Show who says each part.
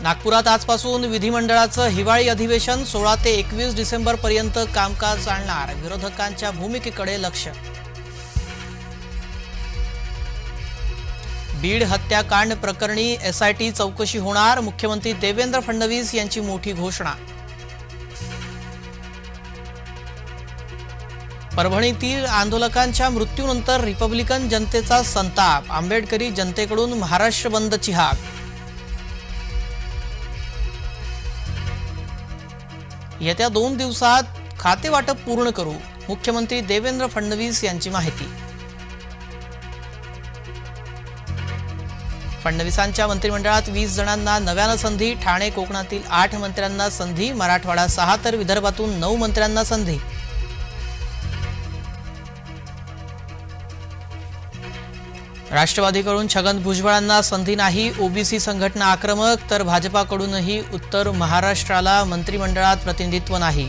Speaker 1: नागपुरात आजपासून विधिमंडळाचं हिवाळी अधिवेशन 16 ते 21 डिसेंबर पर्यंत कामकाज चालणार। विरोधकांच्या भूमिकेकडे लक्ष। बीड हत्याकांड प्रकरणी एसआयटी चौकशी होणार। मुख्यमंत्री देवेंद्र फडणवीस यांची मोठी घोषणा। परभणीतील आंदोलकांच्या मृत्यूनंतर रिपब्लिकन जनतेचा संताप। आंबेडकरी जनतेकडून महाराष्ट्र बंदची हाक। येत्या 2 दिवसात खाते वाटप पूर्ण करू। मुख्यमंत्री देवेंद्र फडणवीस यांची माहिती। फडणवीसांच्या मंत्रिमंडळात 20 जणांना नव्यानं संधी। ठाणे कोकणातील 8 मंत्र्यांना संधी। मराठवाडा 6 तर विदर्भातून 9 मंत्र्यांना संधी। राष्ट्रवादीकडून छगन भुजबळांना संधी नाही। ओबीसी संघटना आक्रमक, तर भाजपाकडूनही उत्तर महाराष्ट्राला मंत्रिमंडळात प्रतिनिधित्व नाही।